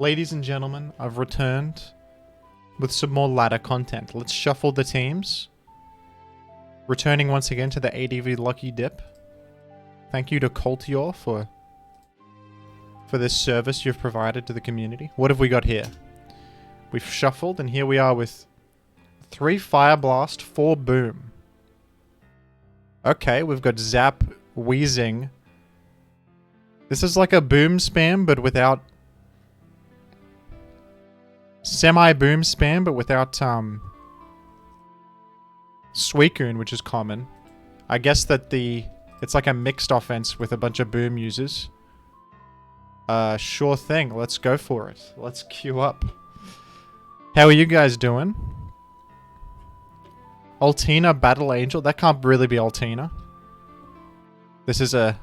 Ladies and gentlemen, I've returned with some more ladder content. Let's shuffle the teams. Returning once again to the ADV Lucky Dip. Thank you to Coltior for this service you've provided to the community. What have we got here? We've shuffled, and here we are with 3 Fire Blast, 4 Boom. Okay, we've got Zap, Weezing. This is like a Boom spam, but without... Semi-Boom spam, but without, Suicune, which is common. I guess that it's like a mixed offense with a bunch of Boom users. Sure thing. Let's go for it. Let's queue up. How are you guys doing? Altina, Battle Angel? That can't really be Altina. This is I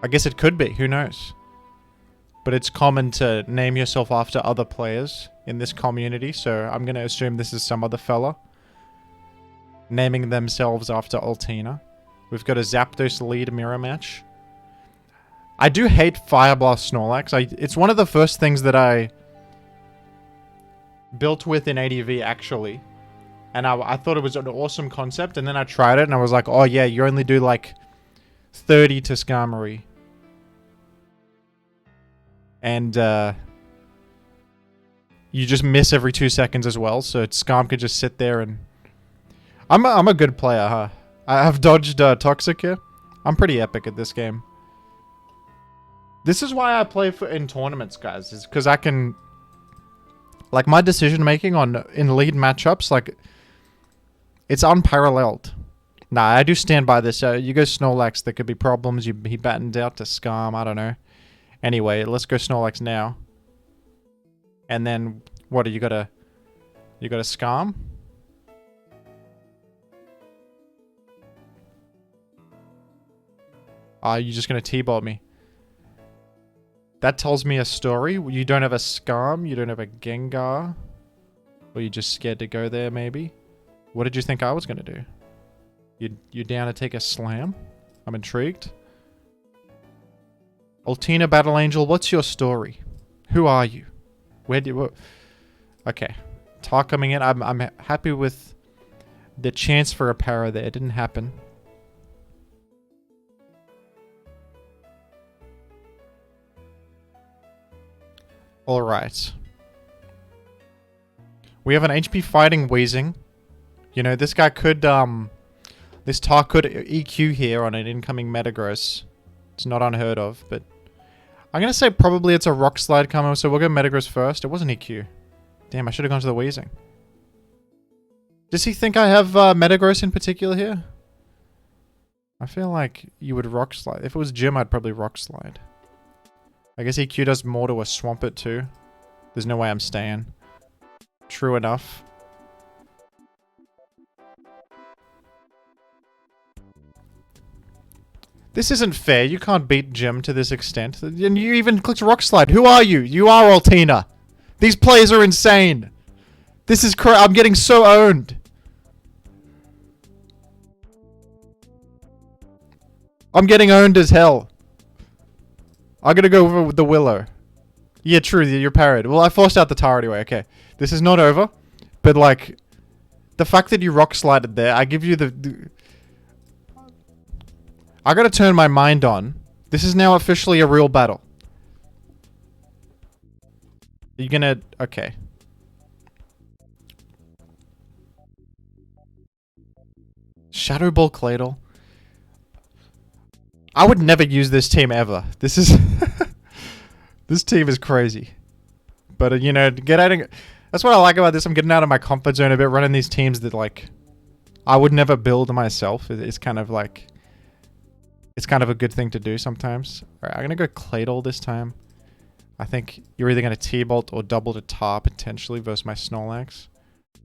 guess it could be. Who knows? But it's common to name yourself after other players in this community, so I'm going to assume this is some other fella naming themselves after Altina. We've got a Zapdos lead mirror match. I do hate Fire Blast Snorlax. It's one of the first things that I built with in ADV, actually. And I thought it was an awesome concept, and then I tried it, and I was like, oh yeah, you only do like 30 to Skarmory. And you just miss every 2 seconds as well, so Skarm could just sit there and... I'm a good player, huh? I have dodged Toxic here. I'm pretty epic at this game. This is why I play in tournaments, guys, is because I can... Like, my decision-making in lead matchups, like, it's unparalleled. Nah, I do stand by this. You go Snorlax, there could be problems. He battened out to Skarm, I don't know. Anyway, let's go Snorlax now. And then, what, you got a Skarm? Are you just gonna T-bolt me? That tells me a story. You don't have a Skarm, you don't have a Gengar. Or you're just scared to go there, maybe? What did you think I was gonna do? You down to take a slam? I'm intrigued. Altina, Battle Angel, what's your story? Who are you? Okay. Tar coming in. I'm happy with the chance for a para there. It didn't happen. Alright. We have an HP fighting Weezing. You know, this guy could, this Tar could EQ here on an incoming Metagross. It's not unheard of, but... I'm gonna say probably it's a Rock Slide coming, so we'll go Metagross first. It wasn't EQ. Damn, I should have gone to the Weezing. Does he think I have Metagross in particular here? I feel like you would Rock Slide. If it was Gym, I'd probably Rock Slide. I guess EQ does more to a Swampert too. There's no way I'm staying. True enough. This isn't fair. You can't beat Gym to this extent. And you even clicked Rock Slide. Who are you? You are Altina. These players are insane. This is I'm getting so owned. I'm getting owned as hell. I'm gonna go over with the Willow. Yeah, true. You're parried. Well, I forced out the Tar anyway. Okay. This is not over. But, like, the fact that you Rock Slided there, I give you the I gotta turn my mind on. This is now officially a real battle. You're gonna... Okay. Shadow Ball Claydol. I would never use this team ever. This is... This team is crazy. But, you know, that's what I like about this. I'm getting out of my comfort zone a bit, running these teams that, like... I would never build myself. It's kind of like... It's kind of a good thing to do sometimes. Alright, I'm going to go Claydol this time. I think you're either going to T-Bolt or double to Tar potentially versus my Snorlax.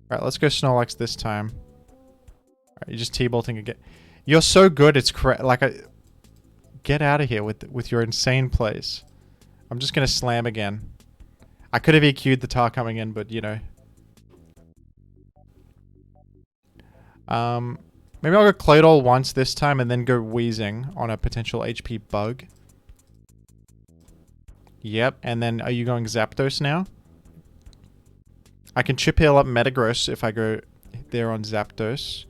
Alright, let's go Snorlax this time. Alright, you're just T-Bolting again. You're so good, it's like get out of here with your insane plays. I'm just going to slam again. I could have EQ'd the Tar coming in, but you know. Maybe I'll go Claydol once this time and then go Weezing on a potential HP bug. Yep, and then are you going Zapdos now? I can chip heal up Metagross if I go there on Zapdos.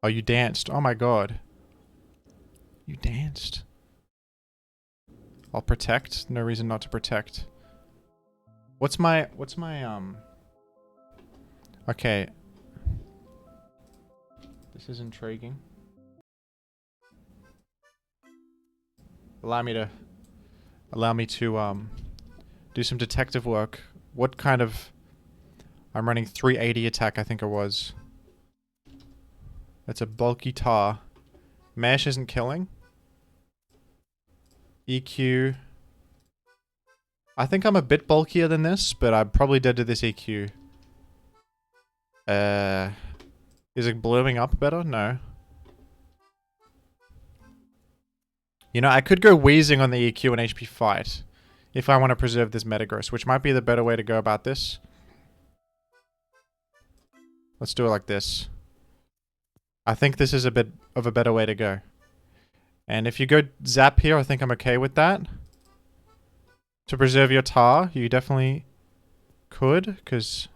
Oh, you danced. Oh my god. You danced. I'll protect. No reason not to protect. What's my okay. This is intriguing. Allow me to do some detective work. What kind of... I'm running 380 attack, I think it was. That's a bulky tar. Mash isn't killing. EQ. I think I'm a bit bulkier than this, but I'm probably dead to this EQ. Is it blowing up better? No. You know, I could go Weezing on the EQ and HP fight. If I want to preserve this Metagross, which might be the better way to go about this. Let's do it like this. I think this is a bit of a better way to go. And if you go Zap here, I think I'm okay with that. To preserve your tar, you definitely could, because...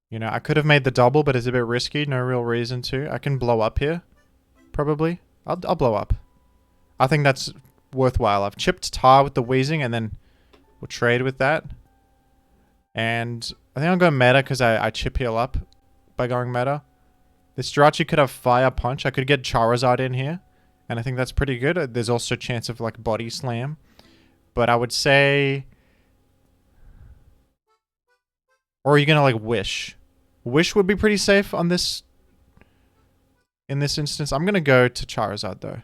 You know, I could have made the double, but it's a bit risky. No real reason to. I can blow up here. Probably. I'll blow up. I think that's worthwhile. I've chipped tar with the Weezing, and then we'll trade with that. And I think I'll go meta, because I chip heal up by going meta. This Jirachi could have Fire Punch. I could get Charizard in here. And I think that's pretty good. There's also a chance of, like, Body Slam. But I would say... Or are you going to, like, Wish? Wish would be pretty safe on this... In this instance. I'm going to go to Charizard, though.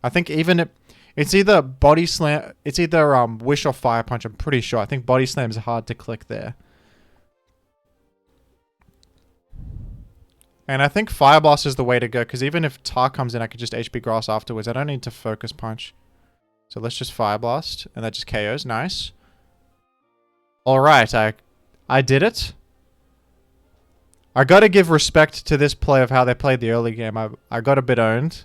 I think even if... It's either Body Slam... It's either Wish or Fire Punch, I'm pretty sure. I think Body Slam is hard to click there. And I think Fire Blast is the way to go, because even if Tar comes in, I could just HP Grass afterwards. I don't need to Focus Punch. So let's just Fire Blast, and that just KOs. Nice. Alright, I did it. I gotta give respect to this play of how they played the early game. I got a bit owned.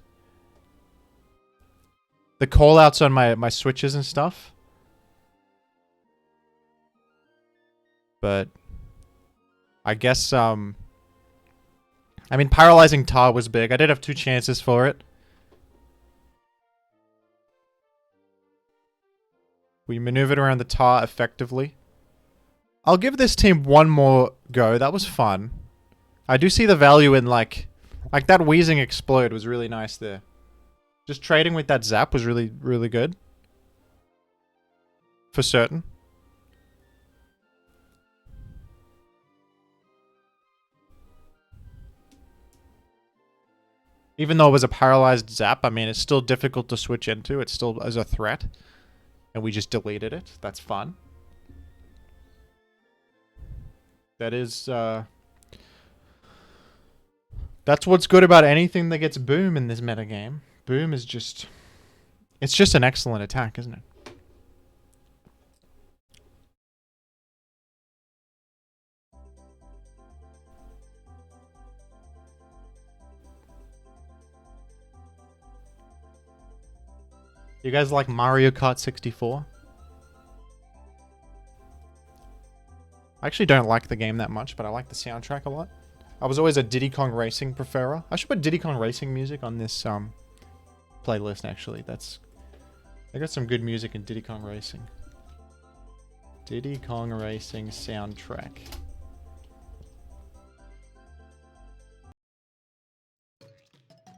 The call-outs on my switches and stuff. But... I guess, I mean, Paralyzing Tar was big. I did have 2 chances for it. We maneuvered around the Tar effectively. I'll give this team one more go. That was fun. I do see the value in, like that Weezing Explode was really nice there. Just trading with that Zap was really, really good. For certain. Even though it was a paralyzed Zap, I mean, it's still difficult to switch into. It still is a threat. And we just deleted it. That's fun. That is, that's what's good about anything that gets Boom in this metagame. Boom is just... It's just an excellent attack, isn't it? You guys like Mario Kart 64? I actually don't like the game that much, but I like the soundtrack a lot. I was always a Diddy Kong Racing preferer. I should put Diddy Kong Racing music on this playlist, actually. I got some good music in Diddy Kong Racing. Diddy Kong Racing soundtrack.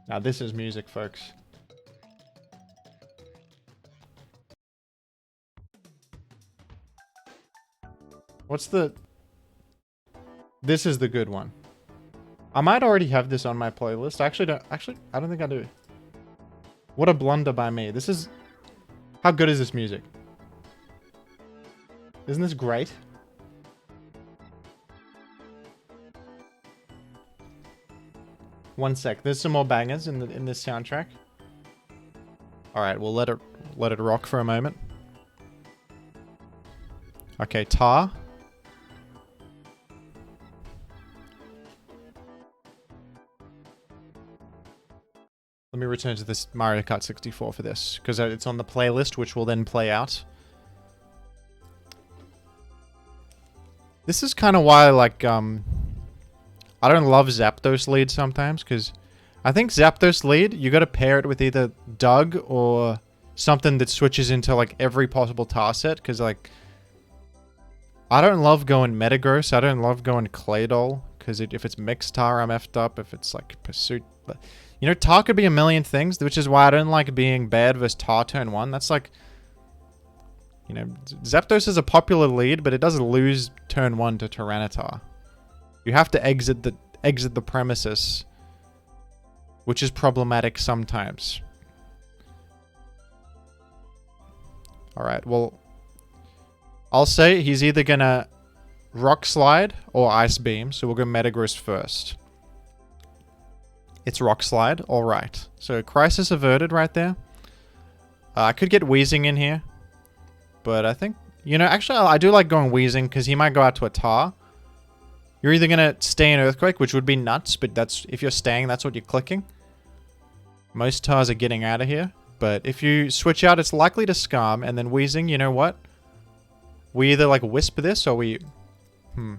Now this is music, folks. What's the... This is the good one. I might already have this on my playlist. I don't think I do. What a blunder by me. This is... How good is this music? Isn't this great? One sec. There's some more bangers in this soundtrack. Alright, we'll let it rock for a moment. Okay, Tar. Let me return to this Mario Kart 64 for this, because it's on the playlist, which will then play out. This is kind of why, like, I don't love Zapdos lead sometimes, because I think Zapdos lead, you gotta pair it with either Doug or something that switches into, like, every possible tar set, because, like, I don't love going Metagross, I don't love going Claydol, because if it's mixed tar, I'm effed up, if it's, like, Pursuit, but, you know, tar could be a million things, which is why I don't like being bad versus tar turn 1, that's, like, you know, Zapdos is a popular lead, but it does lose turn 1 to Tyranitar. You have to exit the premises, which is problematic sometimes. Alright, well, I'll say he's either gonna Rock Slide or Ice Beam, so we'll go Metagross first. It's Rock Slide, alright. So Crisis averted right there. I could get Weezing in here, but I think, you know, actually I do like going Weezing because he might go out to a tar. You're either gonna stay in Earthquake, which would be nuts, but that's, if you're staying, that's what you're clicking. Most tars are getting out of here, but if you switch out, it's likely to Scam, and then Weezing, you know what? We either, like, Wisp this, or we... How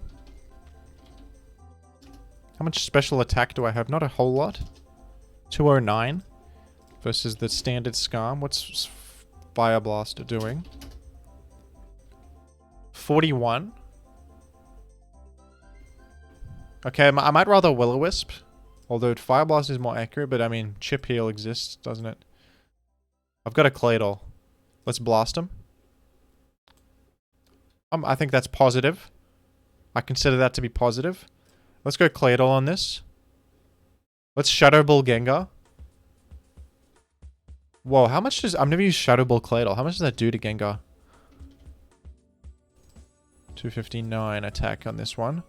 much special attack do I have? Not a whole lot. 209 versus the standard Scam. What's Fire Blaster doing? 41. Okay, I might rather Will-O-Wisp. Although Fire Blast is more accurate, but I mean, Chip Heal exists, doesn't it? I've got a Claydol. Let's blast him. I think that's positive. I consider that to be positive. Let's go Claydol on this. Let's Shadow Ball Gengar. Whoa, how much does... I've never used Shadow Ball Claydol. How much does that do to Gengar? 259 attack on this one.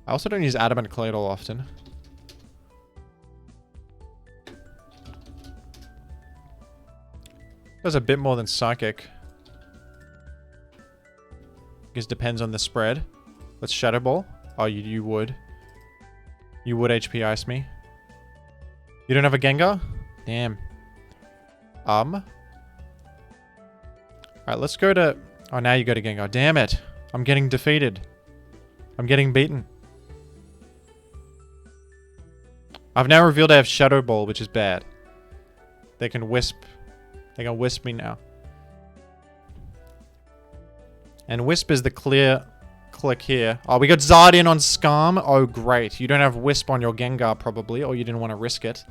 I also don't use Adamant Claydol often. Does a bit more than Psychic. Guess depends on the spread. Let's Shadow Ball. Oh, you would. You would HP Ice me. You don't have a Gengar? Damn. Alright, let's go to... Oh, now you go to Gengar. Damn it. I'm getting defeated. I'm getting beaten. I've now revealed I have Shadow Ball, which is bad. They can Wisp. They can Wisp me now. And Wisp is the clear click here. Oh, we got Zardian on Scam. Oh, great. You don't have Wisp on your Gengar, probably, or you didn't want to risk it.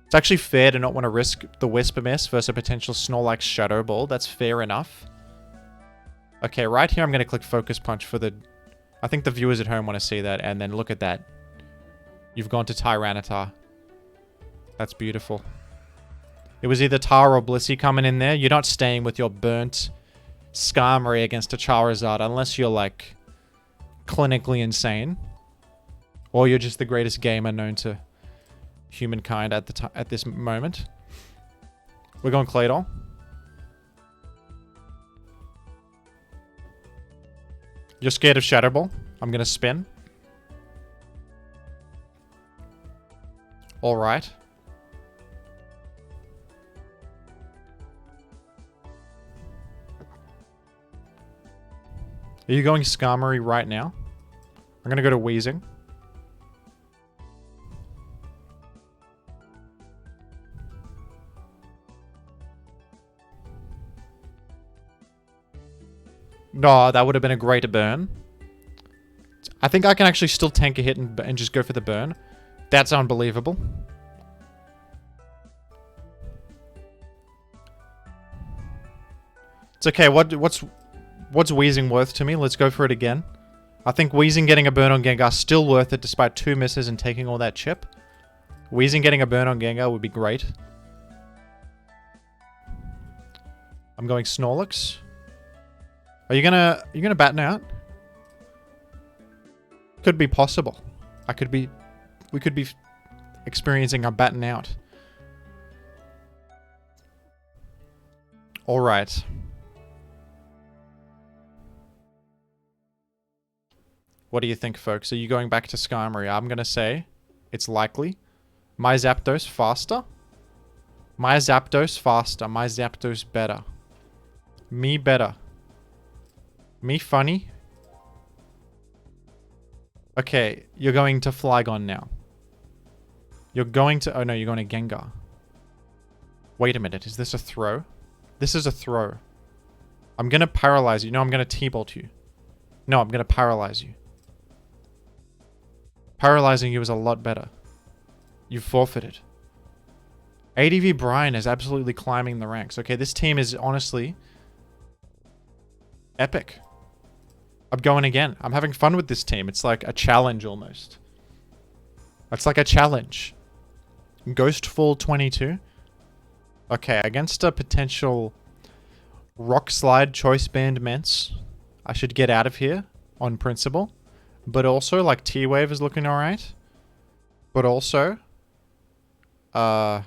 It's actually fair to not want to risk the Wisp miss versus a potential Snorlax Shadow Ball. That's fair enough. Okay, right here I'm going to click Focus Punch for the... I think the viewers at home want to see that, and then look at that. You've gone to Tyranitar. That's beautiful. It was either Tar or Blissey coming in there. You're not staying with your burnt Skarmory against a Charizard unless you're, like, clinically insane. Or you're just the greatest gamer known to humankind at this moment. We're going Claydol. You're scared of Shadow Ball? I'm gonna spin. Alright. Are you going Skarmory right now? I'm gonna go to Weezing. No, that would have been a great burn. I think I can actually still tank a hit and just go for the burn. That's unbelievable. It's okay. What's Weezing worth to me? Let's go for it again. I think Weezing getting a burn on Gengar is still worth it despite 2 misses and taking all that chip. Weezing getting a burn on Gengar would be great. I'm going Snorlax. Are you gonna batten out? Could be possible. We could be experiencing a batten out. All right. What do you think, folks? Are you going back to Skarmory? I'm gonna say it's likely. My Zapdos faster? My Zapdos faster. My Zapdos better. Me better. Me funny. Okay, you're going to Flygon now. You're going to... Oh no, you're going to Gengar. Wait a minute, is this a throw? This is a throw. I'm gonna paralyze you. No, I'm gonna T-Bolt you. No, I'm gonna paralyze you. Paralyzing you is a lot better. You forfeited. ADV Brian is absolutely climbing the ranks. Okay, this team is honestly epic. I'm going again. I'm having fun with this team. It's like a challenge almost. It's like a challenge. Ghostfall 22. Okay, against a potential Rock Slide Choice Band Mence, I should get out of here on principle. But also, like, T-Wave is looking alright. But also, I'll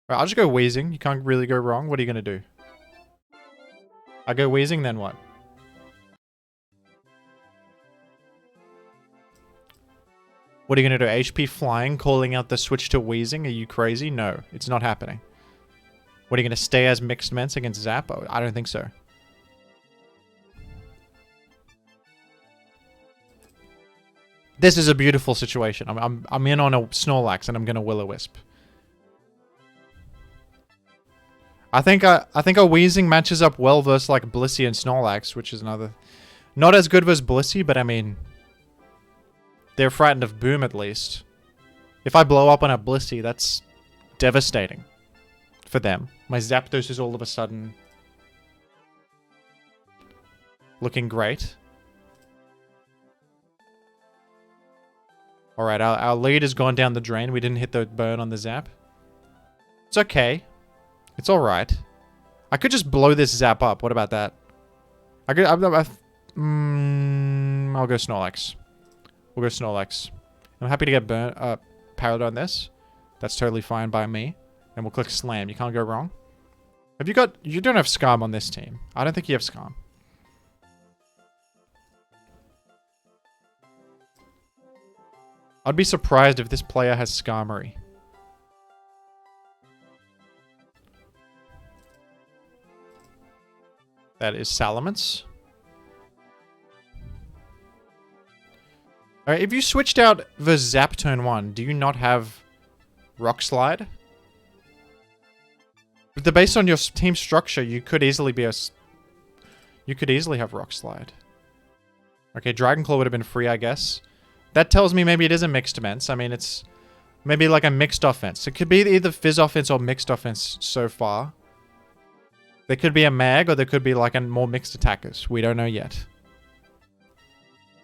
just go Weezing. You can't really go wrong. What are you gonna do? I go Weezing, then what? What are you gonna do? HP Flying, calling out the switch to Weezing? Are you crazy? No, it's not happening. What, are you gonna stay as Mixed Mence against Zap? Oh, I don't think so. This is a beautiful situation. I'm in on a Snorlax and I'm gonna Will-O-Wisp. I think a Weezing matches up well versus like Blissey and Snorlax, which is another... Not as good versus Blissey, but I mean... They're frightened of Boom at least. If I blow up on a Blissey, that's devastating for them. My Zapdos is all of a sudden looking great. Alright, our lead has gone down the drain. We didn't hit the burn on the Zap. It's okay. It's alright. I could just blow this Zap up. What about that? I'll go Snorlax. We'll go Snorlax. I'm happy to get parried on this. That's totally fine by me. And we'll click Slam. You can't go wrong. Have you got... You don't have Scam on this team. I don't think you have Scam. I'd be surprised if this player has Skarmory. That is Salamence. Alright, if you switched out the Zap turn 1, do you not have Rock Slide? But based on your team structure, you could easily be you could easily have Rock Slide. Okay, Dragon Claw would have been free, I guess. That tells me maybe it is a Mixed Mence. I mean, it's maybe like a mixed offense. It could be either Fizz offense or mixed offense so far. There could be a Mag, or there could be like a more mixed attackers. We don't know yet.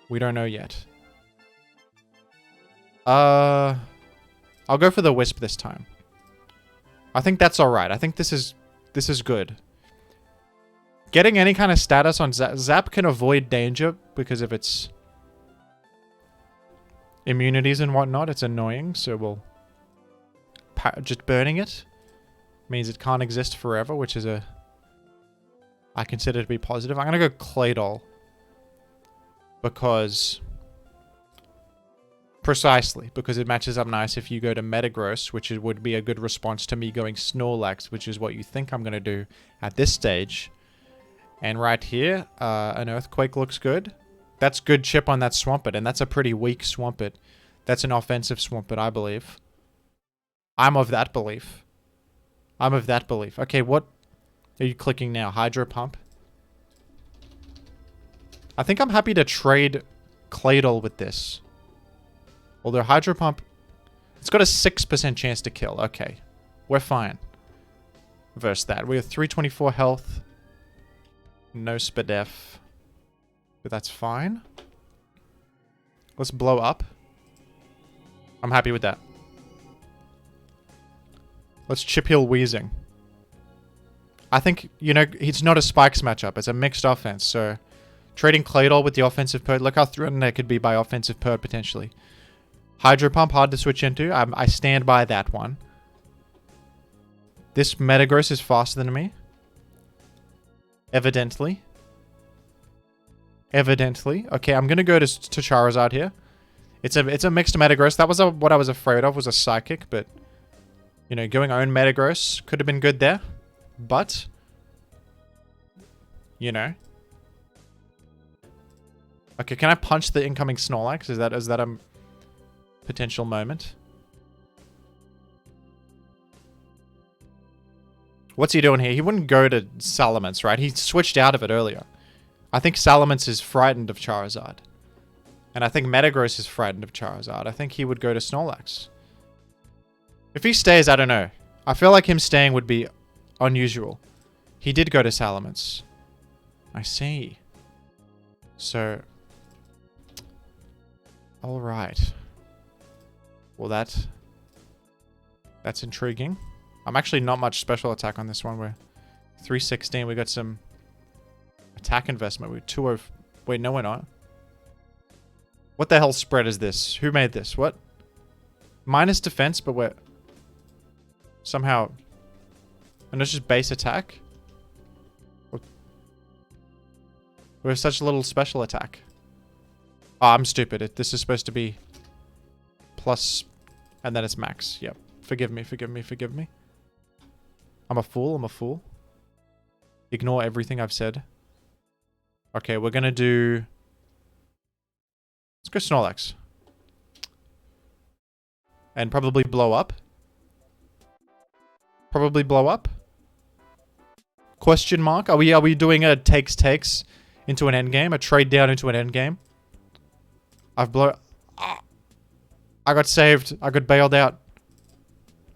We don't know yet. I'll go for the Wisp this time. I think that's alright. I think this is good. Getting any kind of status on Zap can avoid danger because of its immunities and whatnot. It's annoying, so we'll... just burning it means it can't exist forever, which is I consider to be positive. I'm gonna go Claydol. Because... Precisely, because it matches up nice if you go to Metagross, which would be a good response to me going Snorlax, which is what you think I'm going to do at this stage. And right here, an Earthquake looks good. That's good chip on that Swampert, and that's a pretty weak Swampert. That's an offensive Swampert, I believe. I'm of that belief. I'm of that belief. Okay, what are you clicking now? Hydro Pump? I think I'm happy to trade Claydol with this. Although Hydro Pump, it's got a 6% chance to kill. Okay, we're fine. Versus that. We have 324 health. No Spadef. But that's fine. Let's blow up. I'm happy with that. Let's Chip Heal Weezing. I think, you know, it's not a Spikes matchup. It's a mixed offense. So, trading Claydol with the offensive Purd. Look how threatened that could be by offensive Purd potentially. Hydro Pump, hard to switch into. I stand by that one. This Metagross is faster than me. Evidently. Evidently. Okay, I'm going to go to Charizard here. It's a mixed Metagross. That was what I was afraid of, was a Psychic, but you know, going own Metagross could have been good there. But you know. Okay, can I punch the incoming Snorlax? Is that a potential moment? What's he doing here? He wouldn't go to Salamence, right? He switched out of it earlier. I think Salamence is frightened of Charizard. And I think Metagross is frightened of Charizard. I think he would go to Snorlax. If he stays, I don't know. I feel like him staying would be unusual. He did go to Salamence. I see. So... Alright. Well, that's intriguing. I'm actually not much special attack on this one. We're 316. We got some attack investment. We're 20... Wait, no we're not. What the hell spread is this? Who made this? What? Minus defense, but we're... Somehow... And it's just base attack? We're such a little special attack. Oh, I'm stupid. This is supposed to be plus, and then it's max. Yep. Forgive me, forgive me, forgive me. I'm a fool, I'm a fool. Ignore everything I've said. Okay, we're gonna do... Let's go Snorlax. And probably blow up. Probably blow up. Question mark. Are we doing a takes into an endgame? A trade down into an endgame? I've blown... I got saved. I got bailed out.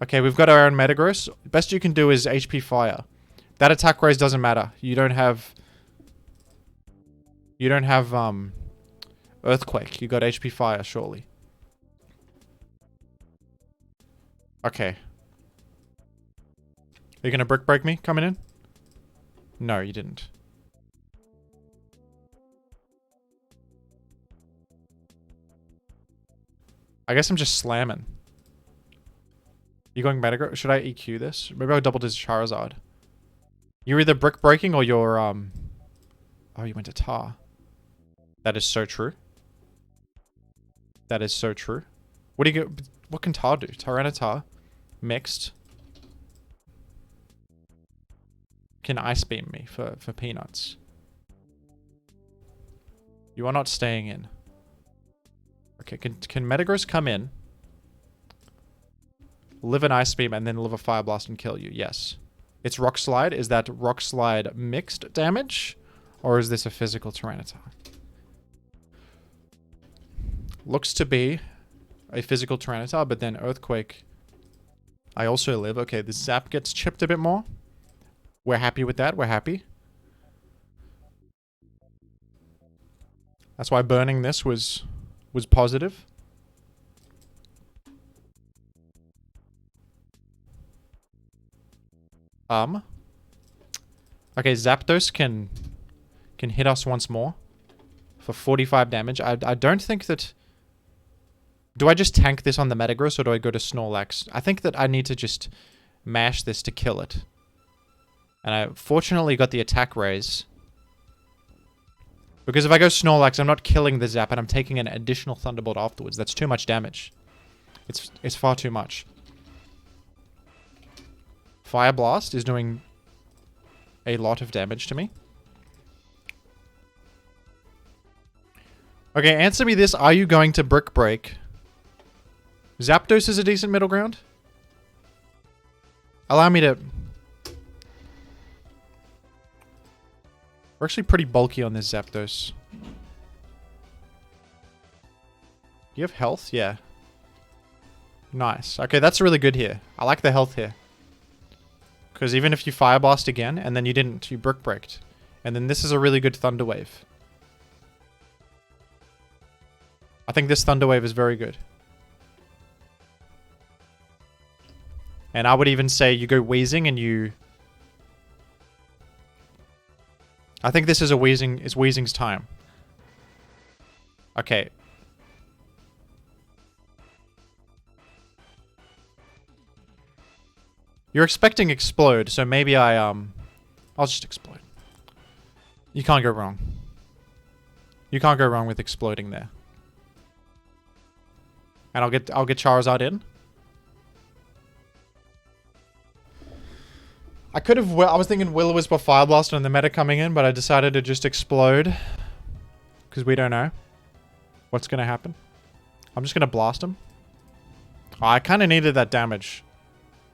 Okay, we've got our own Metagross. Best you can do is HP Fire. That attack raise doesn't matter. You don't have... Earthquake. You got HP Fire, surely. Okay. Are you gonna brick break me coming in? No, you didn't. I guess I'm just slamming. You going Metagross? Should I EQ this? Maybe I'll double this Charizard. You're either brick breaking or you're Oh, you went to Tar. That is so true. That is so true. What do you get? What can Tar do? Tyranitar. Mixed. Can Ice Beam me for peanuts. You are not staying in. Okay, can Metagross come in, live an Ice Beam, and then live a Fire Blast and kill you? Yes. It's Rock Slide. Is that Rock Slide mixed damage? Or is this a physical Tyranitar? Looks to be a physical Tyranitar, but then Earthquake. I also live. Okay, the Zap gets chipped a bit more. We're happy with that. We're happy. That's why burning this was positive. Okay, Zapdos can hit us once more for 45 damage. I don't think that... Do I just tank this on the Metagross or do I go to Snorlax? I think that I need to just mash this to kill it. And I fortunately got the attack raise. Because if I go Snorlax, I'm not killing the Zap and I'm taking an additional Thunderbolt afterwards. That's too much damage. It's far too much. Fire Blast is doing a lot of damage to me. Okay, answer me this. Are you going to Brick Break? Zapdos is a decent middle ground. Allow me to... We're actually pretty bulky on this Zapdos. Do you have health? Yeah. Nice. Okay, that's really good here. I like the health here. Because even if you Fire Blast again, and then you didn't, you Brick Breaked. And then this is a really good Thunder Wave. I think this Thunder Wave is very good. And I would even say you go Weezing and you... I think this is Weezing's time. Okay. You're expecting Explode, so maybe I'll just Explode. You can't go wrong. You can't go wrong with exploding there. And I'll get Charizard in. I could have... I was thinking Will-O-Wisp or Fire Blast on the meta coming in, but I decided to just explode. Because we don't know what's going to happen. I'm just going to blast him. Oh, I kind of needed that damage.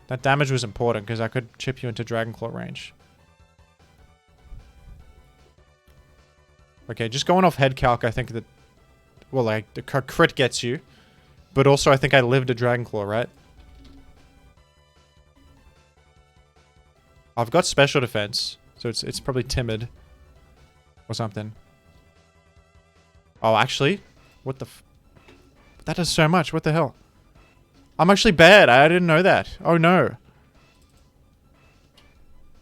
That damage was important because I could chip you into Dragon Claw range. Okay, just going off head calc, I think that... Well, like, the crit gets you. But also, I think I lived a Dragon Claw, right? I've got special defense, so it's probably timid. Or something. Oh, actually? What the f... That does so much, what the hell? I'm actually bad, I didn't know that. Oh no.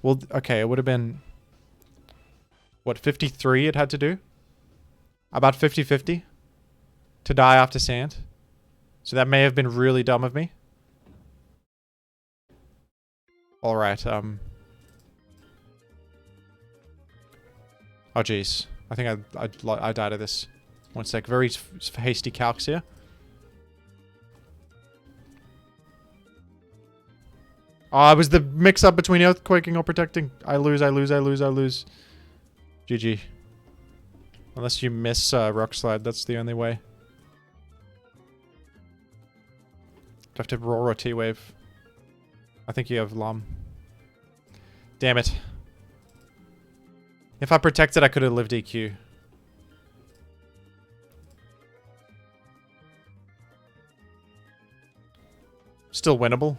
Well, okay, it would have been... What, 53 it had to do? About 50-50? To die after sand? So that may have been really dumb of me. Alright, Oh jeez. I think I died of this. One sec, very hasty calcs here. Oh, it was the mix-up between earthquaking or protecting. I lose. GG. Unless you miss Rock Slide, that's the only way. Do I have to roar or T-Wave? I think you have Lum. Damn it. If I protected, I could have lived EQ. Still winnable.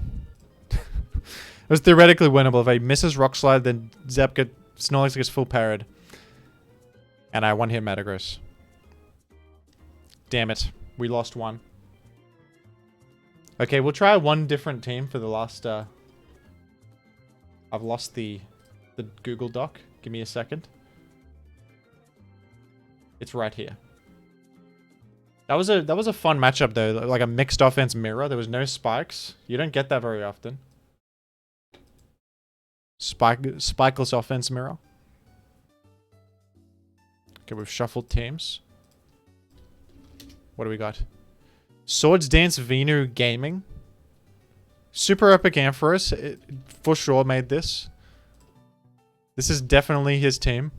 It was theoretically winnable. If I misses Rock Slide, then Snorlax gets full parried. And I one-hit Metagross. Damn it. We lost one. Okay, we'll try one different team for the last... I've lost the Google Doc. Give me a second. It's right here. That was a fun matchup though. Like a mixed offense mirror. There was no spikes. You don't get that very often. Spikeless offense mirror. Okay, we've shuffled teams. What do we got? Swords Dance Venu Gaming. Super Epic Ampharos. It for sure made this. This is definitely his team.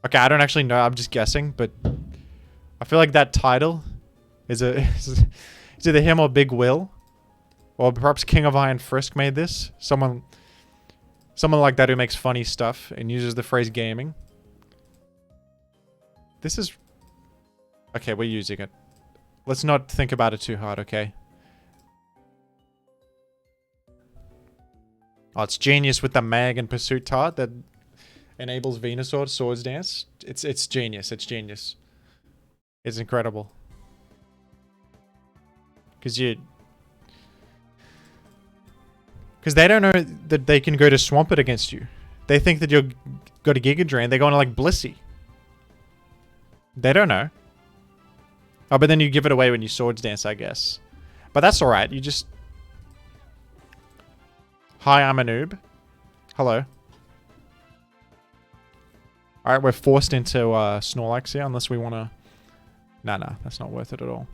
Okay, I don't actually know. I'm just guessing, but I feel like that title is is either him or Big Will, or perhaps King of Iron Frisk made this. Someone like that who makes funny stuff and uses the phrase gaming. This is... Okay, we're using it. Let's not think about it too hard, okay? Oh, it's genius with the mag and pursuit tart that enables Venusaur Swords Dance. It's genius. It's genius. It's incredible. Because they don't know that they can go to Swampert against you. They think that you've got a Giga Drain. They're going to like Blissey. They don't know. Oh, but then you give it away when you Swords Dance, I guess. But that's alright. You just... Hi, I'm a noob. Hello. Alright, we're forced into Snorlax here, unless we want to... Nah, that's not worth it at all.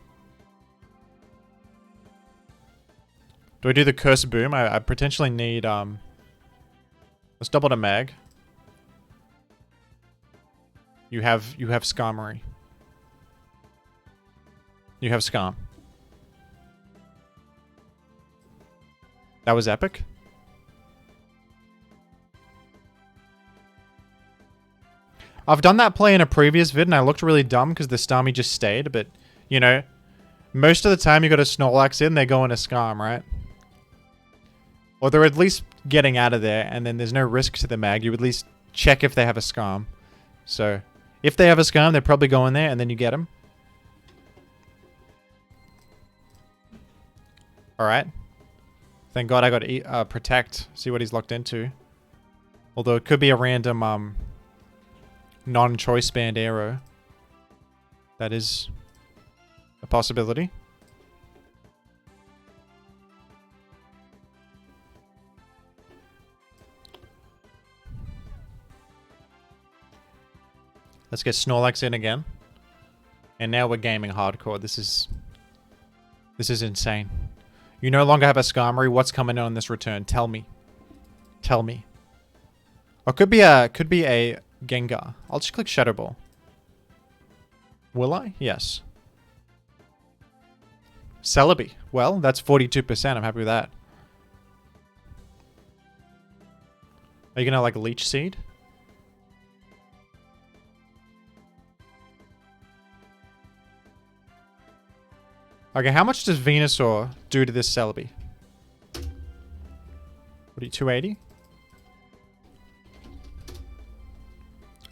Do I do the Curse Boom? I potentially need... Let's double to Mag. You have Skarmory. You have Skarm. That was epic. I've done that play in a previous vid and I looked really dumb because the Starmie just stayed, but, you know, most of the time you got a Snorlax in, they're going to Skarm, right? Or they're at least getting out of there and then there's no risk to the Mag. You at least check if they have a Skarm. So, if they have a Skarm, they're probably going there and then you get them. Alright. Thank God I got Protect. See what he's locked into. Although it could be a random non-choice band arrow. That is a possibility. Let's get Snorlax in again. And now we're gaming hardcore. This is This is insane. You no longer have a Skarmory. What's coming on this return? Tell me. Tell me. Or could be a Gengar. I'll just click Shadow Ball. Will I? Yes. Celebi. Well, that's 42%. I'm happy with that. Are you gonna like Leech Seed? Okay, how much does Venusaur do to this Celebi? What are you, 280?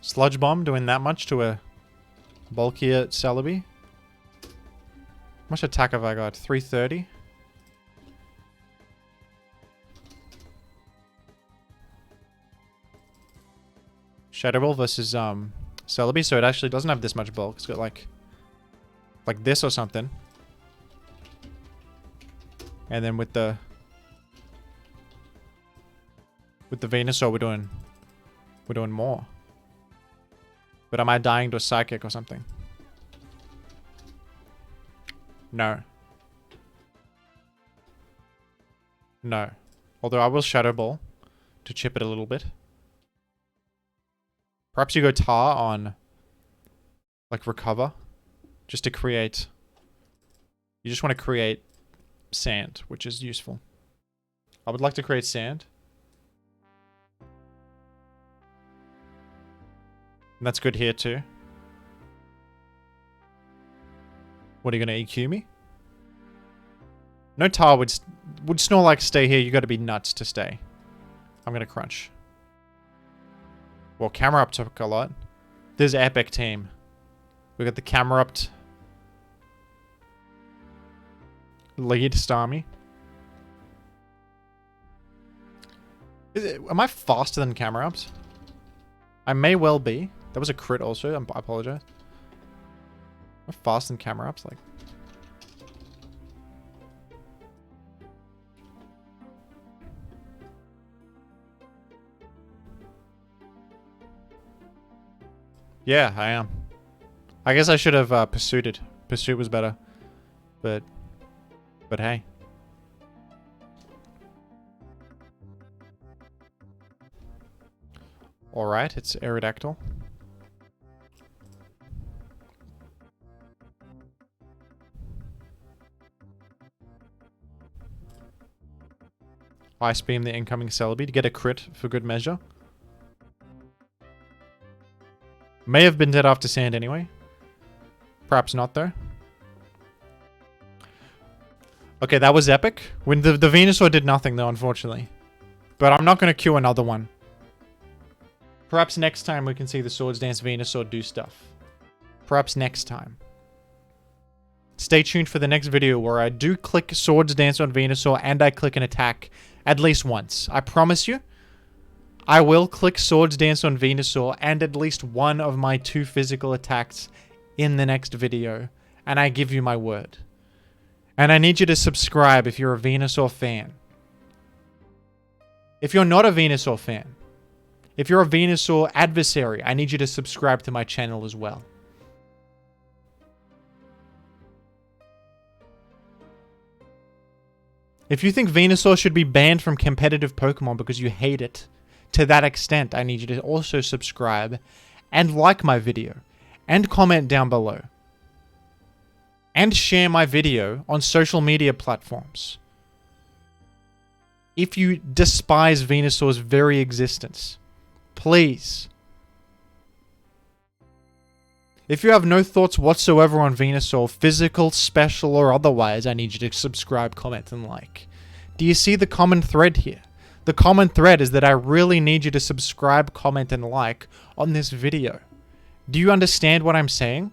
Sludge Bomb doing that much to a bulkier Celebi? How much attack have I got? 330? Shadow Ball versus Celebi, so it actually doesn't have this much bulk. It's got like this or something. And then with the Venusaur we're doing more. But am I dying to a Psychic or something? No. No. Although I will Shadow Ball to chip it a little bit. Perhaps you go Tar on like Recover. Just to create. You just want to create sand, which is useful. I would like to create sand. And that's good here too. What are you gonna EQ me? No Tar would Snorlax stay here. You got to be nuts to stay. I'm gonna crunch. Well, Camera Up took a lot. This is epic team. We got the Camera Up lead Starmie. Am I faster than Camera Ups? I may well be. That was a crit also. I apologize. Am I faster than Camera Ups? Like. Yeah, I am. I guess I should have pursued it. Pursuit was better. But hey. Alright, it's Aerodactyl. Ice Beam the incoming Celebi to get a crit for good measure. May have been dead after sand anyway. Perhaps not though. Okay, that was epic. When the Venusaur did nothing though, unfortunately. But I'm not going to queue another one. Perhaps next time we can see the Swords Dance Venusaur do stuff. Perhaps next time. Stay tuned for the next video where I do click Swords Dance on Venusaur and I click an attack at least once. I promise you. I will click Swords Dance on Venusaur and at least one of my 2 physical attacks in the next video. And I give you my word. And I need you to subscribe if you're a Venusaur fan. If you're not a Venusaur fan, if you're a Venusaur adversary, I need you to subscribe to my channel as well. If you think Venusaur should be banned from competitive Pokemon because you hate it, to that extent, I need you to also subscribe and like my video and comment down below. And share my video on social media platforms. If you despise Venusaur's very existence, please. If you have no thoughts whatsoever on Venusaur, physical, special, or otherwise, I need you to subscribe, comment, and like. Do you see the common thread here? The common thread is that I really need you to subscribe, comment, and like on this video. Do you understand what I'm saying?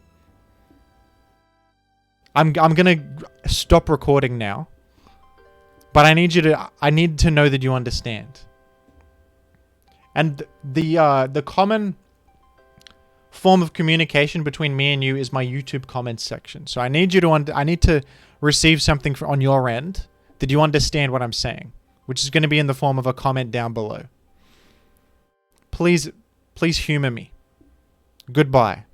I'm gonna stop recording now. But I need to know that you understand. And the common form of communication between me and you is my YouTube comments section. So I need you to I need to receive something on your end that you understand what I'm saying, which is going to be in the form of a comment down below. Please humor me. Goodbye.